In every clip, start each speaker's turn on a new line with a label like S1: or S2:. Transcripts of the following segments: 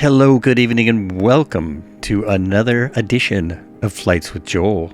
S1: Hello, good evening, and welcome to another edition of Flights with Joel.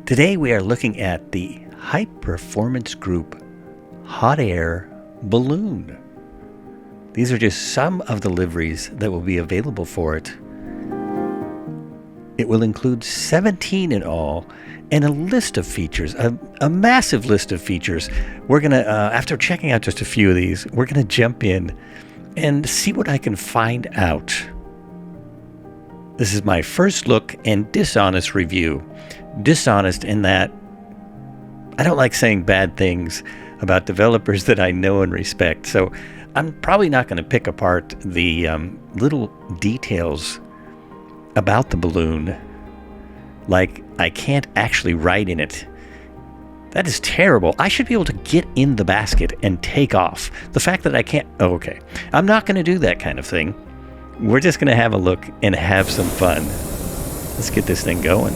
S1: Today we are looking at the High Performance Group Hot Air Balloon. These are just some of the liveries that will be available for it. It will include 17 in all, and a list of features, a massive list of features. We're going to, after checking out just a few of these, we're going to jump in and see what I can find out. This is my first look and dishonest review. Dishonest in that I don't like saying bad things about developers that I know and respect. So I'm probably not going to pick apart the little details about the balloon. Like I can't actually write in it. That is terrible. I should be able to get in the basket and take off. The fact that I can't... Oh, okay. I'm not going to do that kind of thing. We're just going to have a look and have some fun. Let's get this thing going.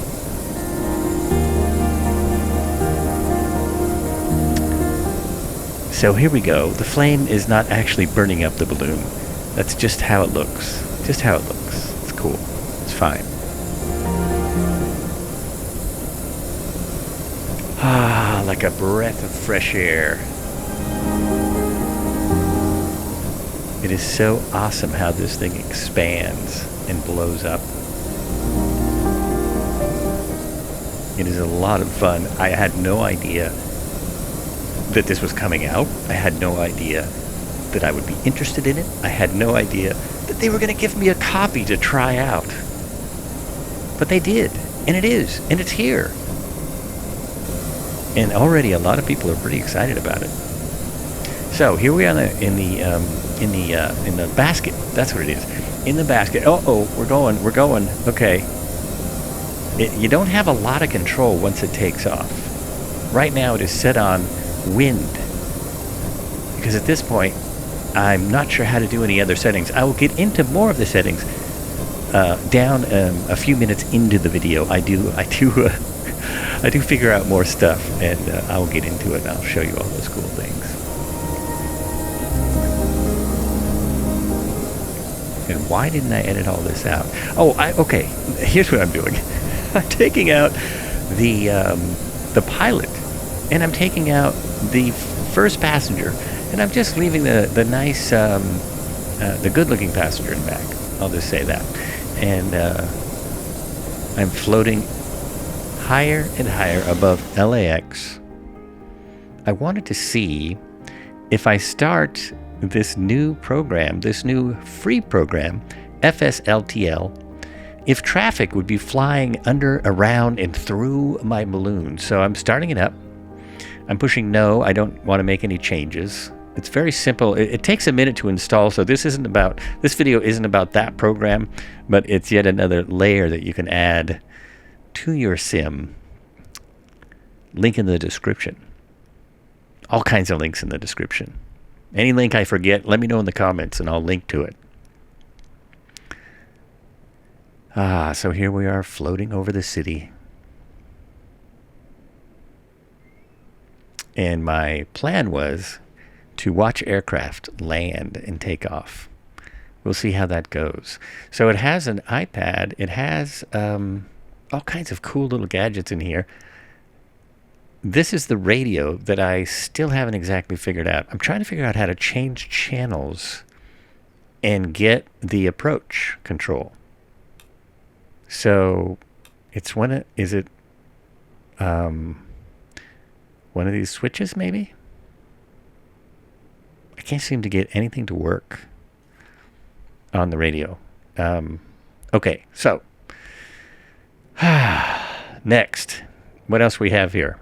S1: So here we go. The flame is not actually burning up the balloon. That's just how it looks. Just how it looks. It's cool. It's fine. Ah, like a breath of fresh air. It is so awesome how this thing expands and blows up. It is a lot of fun. I had no idea that this was coming out. I had no idea that I would be interested in it. I had no idea that they were going to give me a copy to try out. But they did, and it is, and it's here. And already a lot of people are pretty excited about it. So here we are in the basket. That's what it is. In the basket. We're going. Okay. You don't have a lot of control once it takes off. Right now it is set on wind. Because at this point, I'm not sure how to do any other settings. I will get into more of the settings down a few minutes into the video. I do figure out more stuff, and I'll get into it, and I'll show you all those cool things. And why didn't I edit all this out? Okay. Here's what I'm doing. I'm taking out the pilot, and I'm taking out the first passenger, and I'm just leaving the nice, the good-looking passenger in the back. I'll just say that. And I'm floating higher and higher above LAX. I wanted to see if I start this new program, this new free program, FSLTL, if traffic would be flying under, around, and through my balloon. So I'm starting it up. I'm pushing no. I don't want to make any changes. It's very simple. It takes a minute to install, so this video isn't about that program, but it's yet another layer that you can add to your sim. Link in the description. All kinds of links in the description. Any link I forget, let me know in the comments and I'll link to it. So here we are floating over the city. And my plan was to watch aircraft land and take off. We'll see how that goes. So it has an iPad. It has all kinds of cool little gadgets in here. This is the radio that I still haven't exactly figured out. I'm trying to figure out how to change channels and get the approach control. So it's one of these switches maybe? I can't seem to get anything to work on the radio. Okay, so next, what else we have here?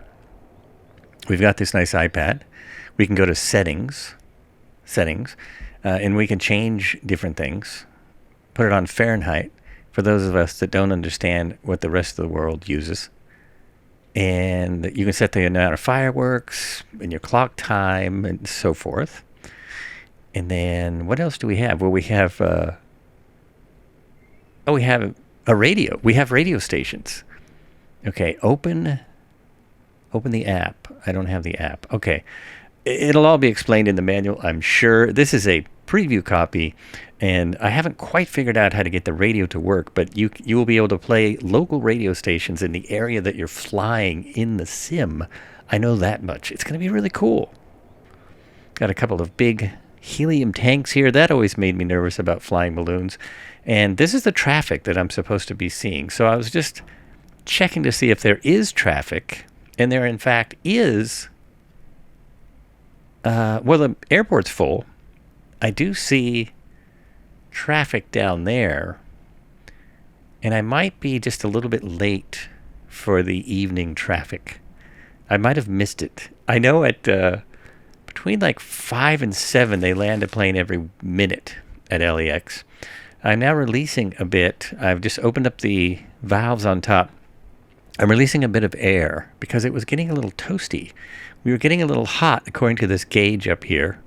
S1: We've got this nice iPad. We can go to settings, and we can change different things. Put it on Fahrenheit for those of us that don't understand what the rest of the world uses. And you can set the amount of fireworks and your clock time and so forth. And then what else do we have? Well, we have we have a radio. We have radio stations. Okay, open the app. I don't have the app. Okay. It'll all be explained in the manual, I'm sure. This is a preview copy, and I haven't quite figured out how to get the radio to work, but you will be able to play local radio stations in the area that you're flying in the sim. I know that much. It's going to be really cool. Got a couple of big helium tanks here. That always made me nervous about flying balloons. And this is the traffic that I'm supposed to be seeing. So I was just checking to see if there is traffic, and there in fact is. Well, the airport's full. I do see traffic down there, and I might be just a little bit late for the evening traffic. I might have missed it. I know at between like 5 and 7 they land a plane every minute at LAX. I'm now releasing a bit. I've just opened up the valves on top. I'm releasing a bit of air because it was getting a little toasty. We were getting a little hot according to this gauge up here.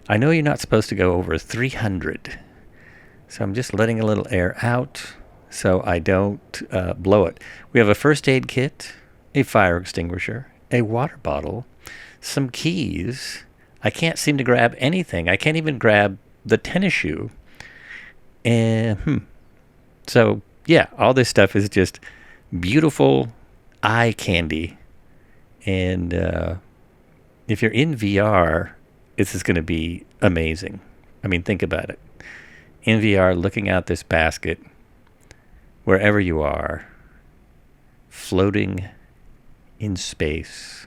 S1: I know you're not supposed to go over 300. So I'm just letting a little air out so I don't blow it. We have a first aid kit, a fire extinguisher, a water bottle, some keys. I can't seem to grab anything. I can't even grab the tennis shoe. And so, yeah, all this stuff is just beautiful eye candy. And if you're in VR, this is going to be amazing. I mean, think about it. In VR, looking out this basket, wherever you are, floating in space.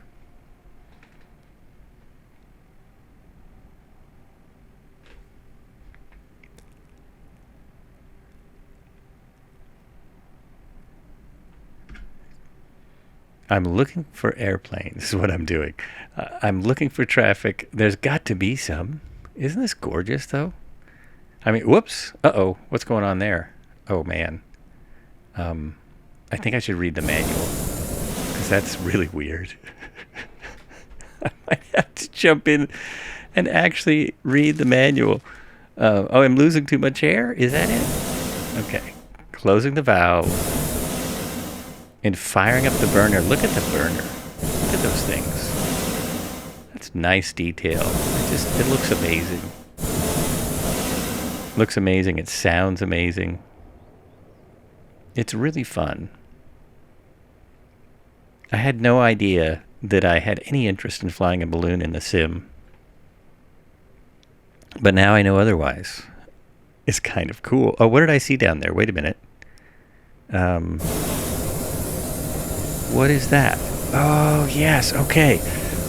S1: I'm looking for airplanes, is what I'm doing. I'm looking for traffic. There's got to be some. Isn't this gorgeous, though? I mean, whoops. Uh-oh. What's going on there? Oh, man. I think I should read the manual, because that's really weird. I might have to jump in and actually read the manual. Oh, I'm losing too much air? Is that it? Okay. Closing the valve. And firing up the burner. Look at the burner. Look at those things. That's nice detail. It looks amazing. Looks amazing. It sounds amazing. It's really fun. I had no idea that I had any interest in flying a balloon in the sim. But now I know otherwise. It's kind of cool. Oh, what did I see down there? Wait a minute. What is that? Oh, yes. Okay.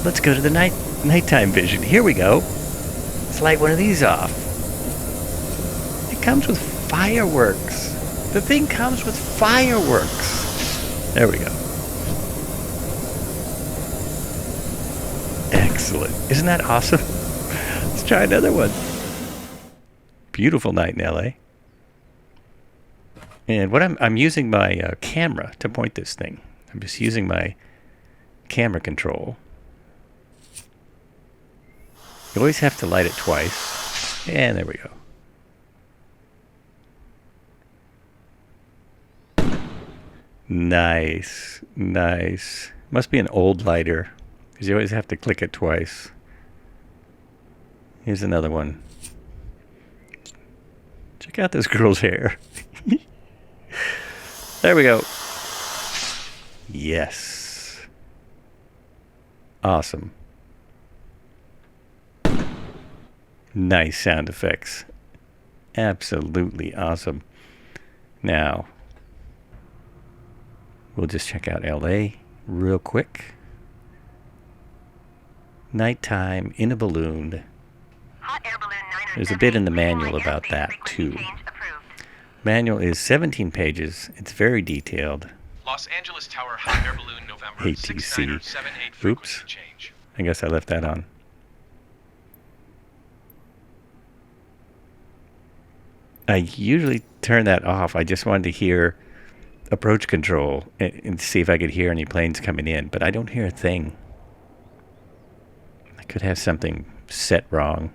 S1: Let's go to the nighttime vision. Here we go. Let's light one of these off. It comes with fireworks. The thing comes with fireworks. There we go. Excellent. Isn't that awesome? Let's try another one. Beautiful night in LA. And what I'm using my camera to point this thing. I'm just using my camera control. You always have to light it twice. And there we go. Nice. Nice. Must be an old lighter, because you always have to click it twice. Here's another one. Check out this girl's hair. There we go. Yes. Awesome. Nice sound effects. Absolutely awesome. Now, we'll just check out LA real quick. Nighttime in a balloon. There's a bit in the manual about that, too. Manual is 17 pages. It's very detailed.
S2: Los Angeles Tower hot air balloon November
S1: ATC.
S2: 6978
S1: Oops.
S2: change.
S1: I guess I left that on. I usually turn that off. I just wanted to hear approach control and see if I could hear any planes coming in, but I don't hear a thing. I could have something set wrong.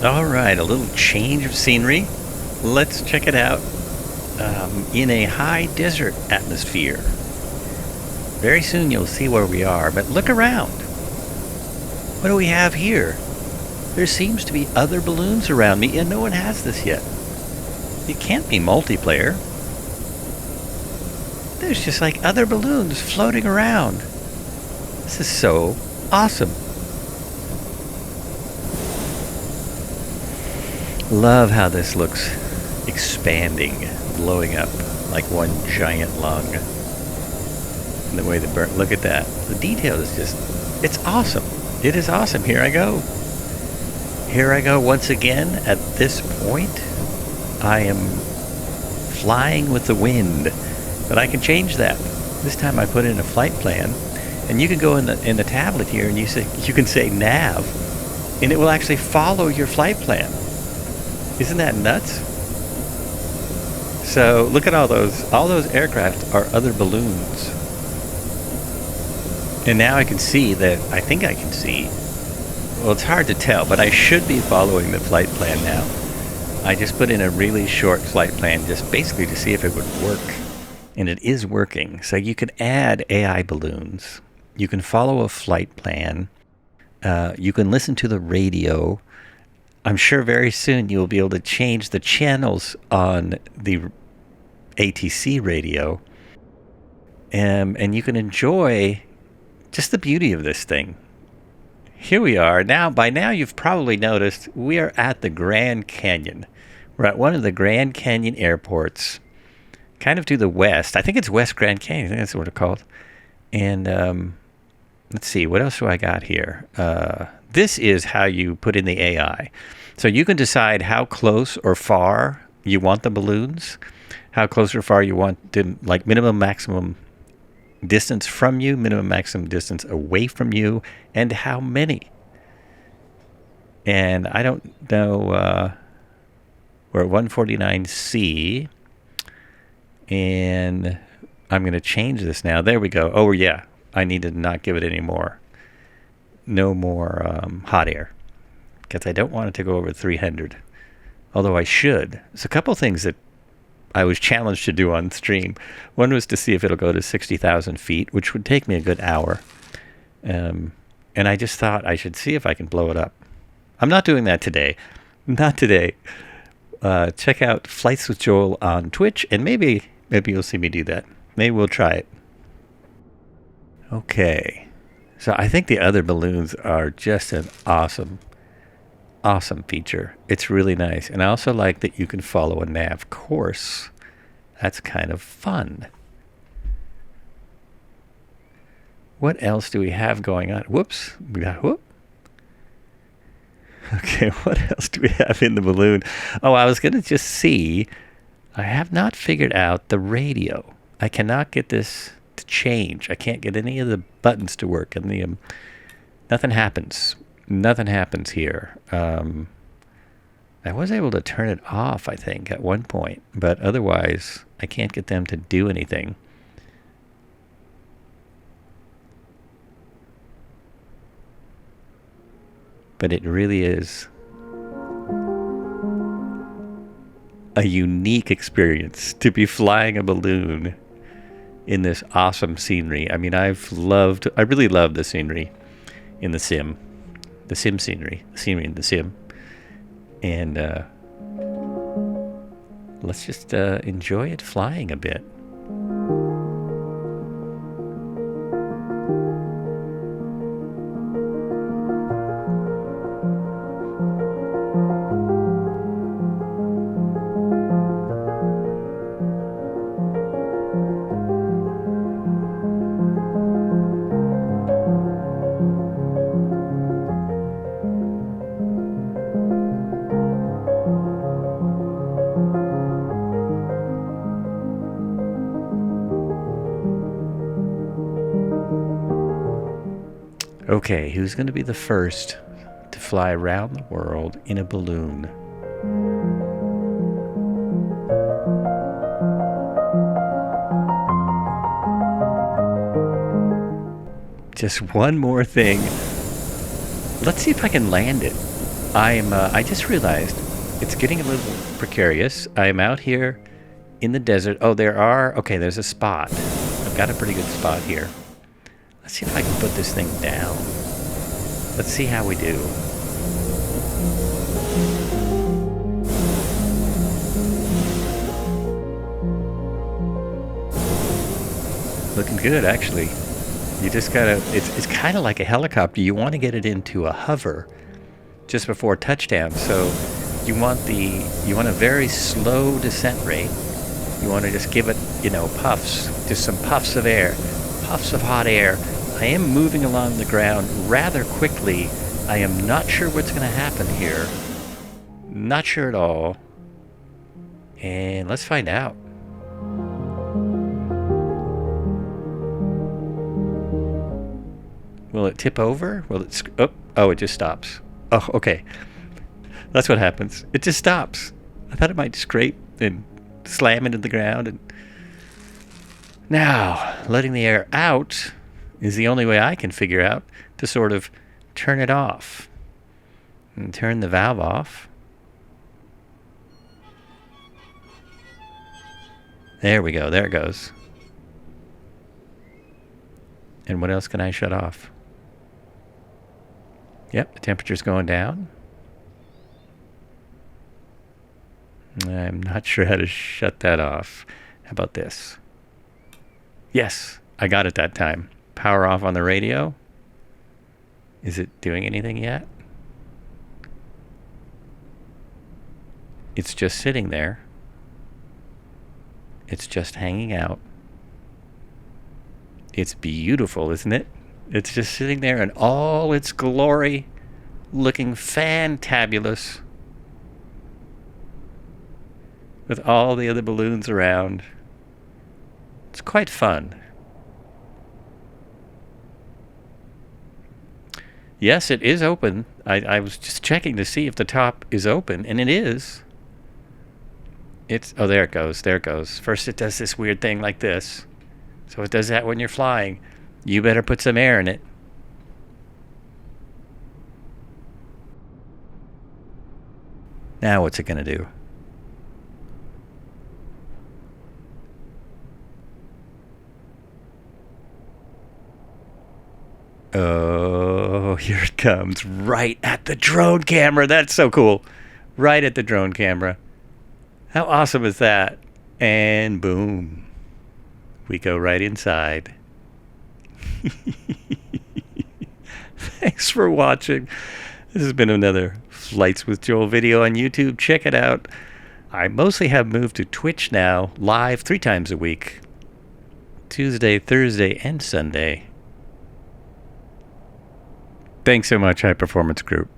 S1: All right, a little change of scenery. let's check it out in a high desert atmosphere. Very soon you'll see where we are, but look around. What do we have here? There seems to be other balloons around me, and no one has this yet. It can't be multiplayer. There's just like other balloons floating around. This is so awesome. Love how this looks expanding, blowing up like one giant lung. And the way the burn, look at that. The detail is just, it's awesome. It is awesome. Here I go. Here I go once again at this point. I am flying with the wind, but I can change that. This time I put in a flight plan, and you can go in the tablet here and you can say nav, and it will actually follow your flight plan. Isn't that nuts? So look at all those aircraft are other balloons. And now I can see that, I think I can see, well, it's hard to tell, but I should be following the flight plan now. I just put in a really short flight plan just basically to see if it would work. And it is working. So you can add AI balloons. You can follow a flight plan. You can listen to the radio. I'm sure very soon you'll be able to change the channels on the ATC radio. And you can enjoy just the beauty of this thing. Here we are. Now, by now you've probably noticed we are at the Grand Canyon. We're at one of the Grand Canyon airports, kind of to the west. I think it's West Grand Canyon. I think that's what it's called. And let's see, what else do I got here? This is how you put in the AI. So you can decide how close or far you want the balloons, how close or far you want them, like minimum, maximum distance from you, minimum, maximum distance away from you, and how many. And I don't know, we're at 149C, and I'm going to change this now. There we go. Oh, yeah. I need to not give it any more. No more hot air, because I don't want it to go over 300, although I should. There's a couple things that I was challenged to do on stream. One was to see if it'll go to 60,000 feet, which would take me a good hour. And I just thought I should see if I can blow it up. I'm not doing that today. Not today. Check out Flights with Joel on Twitch, and maybe you'll see me do that. Maybe we'll try it. Okay. So I think the other balloons are just an awesome feature. It's really nice. And I also like that you can follow a nav course. That's kind of fun. What else do we have going on? Whoops. We got whoop. Okay, what else do we have in the balloon? Oh, I was going to just see. I have not figured out the radio. I cannot get this to change. I can't get any of the buttons to work. And the nothing happens. Nothing happens here. I was able to turn it off, I think, at one point. But otherwise, I can't get them to do anything. But it really is a unique experience to be flying a balloon in this awesome scenery. I mean, I really love the scenery in the sim. The sim scenery in the sim. And let's just enjoy it flying a bit. Okay, who's going to be the first to fly around the world in a balloon? Just one more thing. Let's see if I can land it. I just realized It's getting a little precarious. I am out here in the desert. Oh, there's a spot. I've got a pretty good spot here. Let's see if I can put this thing down. Let's see how we do. Looking good, actually. You just gotta, it's kind of like a helicopter. You want to get it into a hover just before touchdown. So you want a very slow descent rate. You want to just give it, puffs, just some puffs of air, puffs of hot air. I am moving along the ground rather quickly. I am not sure what's going to happen here. Not sure at all. And let's find out. Will it tip over? Will it... Oh, it just stops. Oh, okay. That's what happens. It just stops. I thought it might scrape and slam into the ground. And now, letting the air out is the only way I can figure out to sort of turn it off. And turn the valve off. There we go. There it goes. And what else can I shut off? Yep, the temperature's going down. I'm not sure how to shut that off. How about this? Yes, I got it that time. Power off on the radio. Is it doing anything yet? It's just sitting there. It's just hanging out. It's beautiful, isn't it? It's just sitting there in all its glory, looking fantabulous, with all the other balloons around. It's quite fun. Yes, it is open. I was just checking to see if the top is open, and it is. Oh, there it goes. There it goes. First it does this weird thing like this. So it does that when you're flying. You better put some air in it. Now what's it going to do? Oh, here it comes. Right at the drone camera. That's so cool. Right at the drone camera. How awesome is that? And boom. We go right inside. Thanks for watching. This has been another Flights with Joel video on YouTube. Check it out. I mostly have moved to Twitch now, live 3 times a week. Tuesday, Thursday, and Sunday. Thanks so much, High Performance Group.